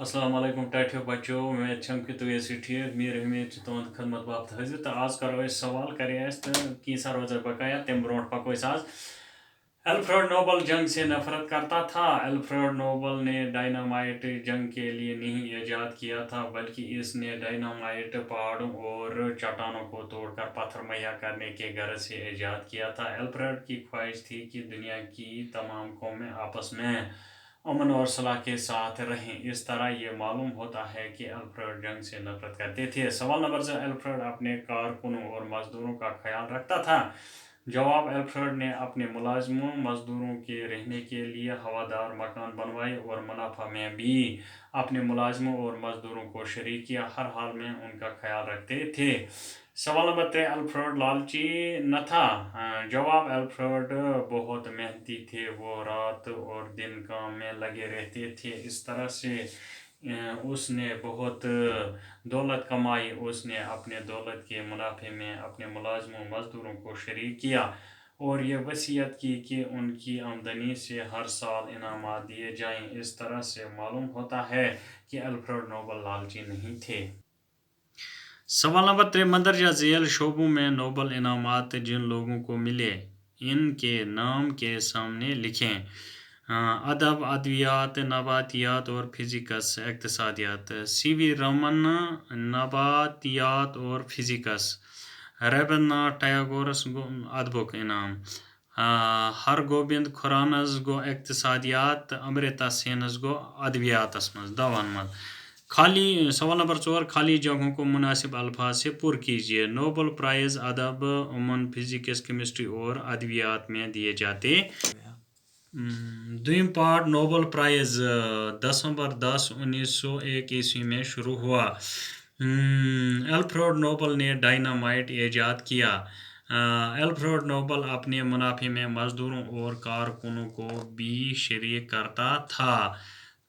अस्सलाम वालेकुम टाठियो बच्चों उम्मीद छम कि तुम ऐसी ठीक मीर उम्मीद तुंद खदमत बाप हाजिर तो आज करो सवाल करे तो कीसा रोज बकाया तम ब्रो पको आज अल्फ्रेड नोबल जंग से नफरत करता था। अल्फ्रेड नोबल ने डायनामाइट जंग के लिए नहीं ईजाद किया था बल्कि इसने डायनामाइट पहाड़ों और चट्टानों को तोड़कर पत्थर मुहैया करने के गरज से ईजाद किया था। अल्फ्रेड की ख्वाहिश थी कि दुनिया की तमाम कौमें आपस में अमन और सलाह के साथ रहें। इस तरह ये मालूम होता है कि अल्फ्रेड जंग से नफरत करते थे। सवाल नंबर से अल्फ्रेड अपने कारकुनों और मजदूरों का ख्याल रखता था। जवाब अल्फ्रेड ने अपने मुलाजिमों मजदूरों के रहने के लिए हवादार मकान बनवाए और मुनाफा में भी अपने मुलाजिमों और मजदूरों को शरीक किया। हर हाल में उनका ख्याल रखते थे। सवाल नंबर 3 अल्फ्रेड लालची न था। जवाब अल्फ्रेड बहुत मेहनती थे। वो रात और दिन काम में लगे रहते थे। इस तरह से उसने बहुत दौलत कमाई। उसने अपने दौलत के मुनाफे में अपने मुलाजिमों मजदूरों को शरीक किया और ये वसीयत की कि उनकी आमदनी से हर साल इनामात दिए जाएं। इस तरह से मालूम होता है कि अल्फ्रेड नोबल लालची नहीं थे। सवाल नंबर 3 मंदरजा झेल शोबों में नोबल इनामात जिन लोगों को मिले इनके नाम के सामने लिखें। अदब, अद्वियात, नबातियात और फिजिक्स, इक्तिसादियात। सीवी रमन, नबातियात और फिजिक्स। रवींद्रनाथ टैगोरस गो अदबुक इनाम। हरगोबिंद खुरानस गो इक्तिसादियात, अमृता सेनस गो अद्वियातस मज दवन मज। खाली सवाल नंबर 4 खाली जगहों को मुनासिब अल्फाज से पुर कीजिए। नोबल प्राइज़ अदब, अमन, फिजिक्स, केमिस्ट्री और अद्वियात में दिए जाते। दुईम पार्ट नोबल प्राइज़ 10 दिसंबर 1901 ईस्वी में शुरू हुआ। अल्फ्रेड नोबल ने डायनामाइट ईजाद किया। अल्फ्रेड नोबल अपने मुनाफे में मजदूरों और कारकुनों को भी शरीक करता था।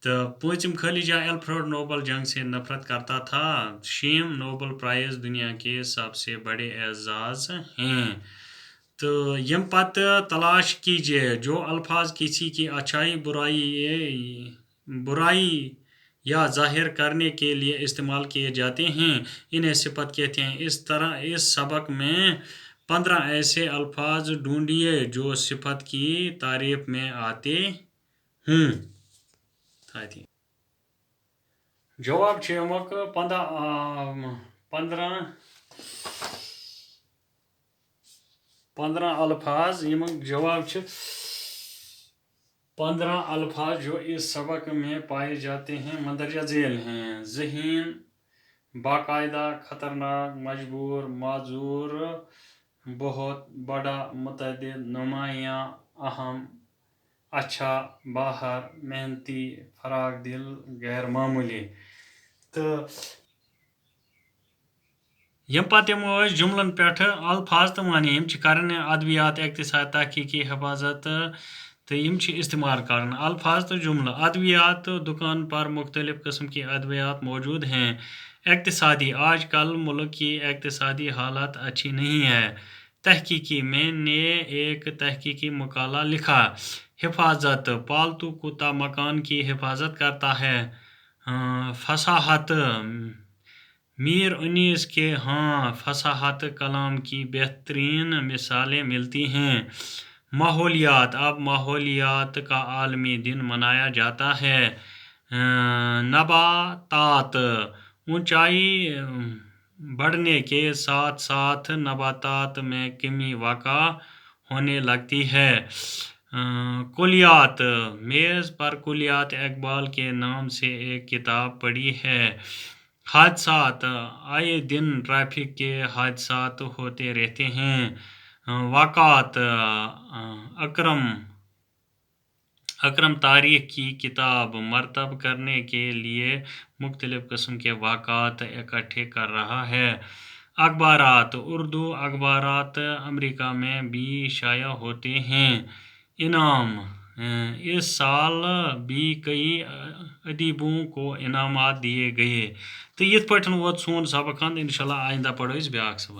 तो पूंचम खलीजा अल्फ्रेड नोबल जंग से नफरत करता था। शीम नोबल प्राइज़ दुनिया के सबसे बड़े एजाज हैं। तो यम पत तलाश कीजिए जो अल्फाज किसी की अच्छाई बुराई या जाहिर करने के लिए इस्तेमाल किए जाते हैं इन्हें सिफत कहते हैं। इस तरह इस सबक में 15 ऐसे अल्फाज ढूंढिए जो सिफत की तारीफ में आते हों। जवाब यमुक 15 अल्फाज यमुक जवाब 15 अल्फाज जो इस सबक में पाए जाते हैं मंदरजा झेल हैं। ज़हीन, बाकायदा, खतरनाक, मजबूर, माजूर, बहुत बड़ा, मुतअद्दिद, नुमायां, अहम, अच्छा, बाहर, मेहनती, फराग दिल, गैर मामूली। तो यम पत जुमलन पे अल्फाज तो मानी यम करन अद्वियात, इक्तिसाद, तहकीकी, हिफाजत तो यम इस्तेमाल करन अल्फाज तो जुमला। अद्वियात दुकान पर मुख्तलिफ किस्म की अद्वियात मौजूद हैं। इक्तिसादी आजकल मुल्क की इक्तिसादी हालत अच्छी नहीं है। तहकीकी मैंने एक तहकीकी मकाला लिखा। हिफाजत पालतू कुत्ता मकान की हिफाजत करता है। फसाहत मीर उन्नीस के हाँ फसाहत कलाम की बेहतरीन मिसालें मिलती हैं। माहौलियात अब माहौलियात का आलमी दिन मनाया जाता है। नबातात ऊंचाई बढ़ने के साथ साथ नबातात में कमी वाक़ा होने लगती है। कुलियात मेज़ पर कुलियात इकबाल के नाम से एक किताब पढ़ी है। हादसात आए दिन ट्रैफिक के हादसात होते रहते हैं। वाक़ात अकरम तारीख़ की किताब मरतब करने के लिए मुख्तलिफ़ किस्म के वाक़ात इकट्ठे कर रहा है। अखबारात उर्दू अखबारात अमेरिका में भी शाया होते हैं। इनाम इस साल भी कई अदीबों को इनामात दिए गए। तो यथ पे वो सोन सबक इंशाल्लाह आइंदा पढ़ो ब्याक सबक।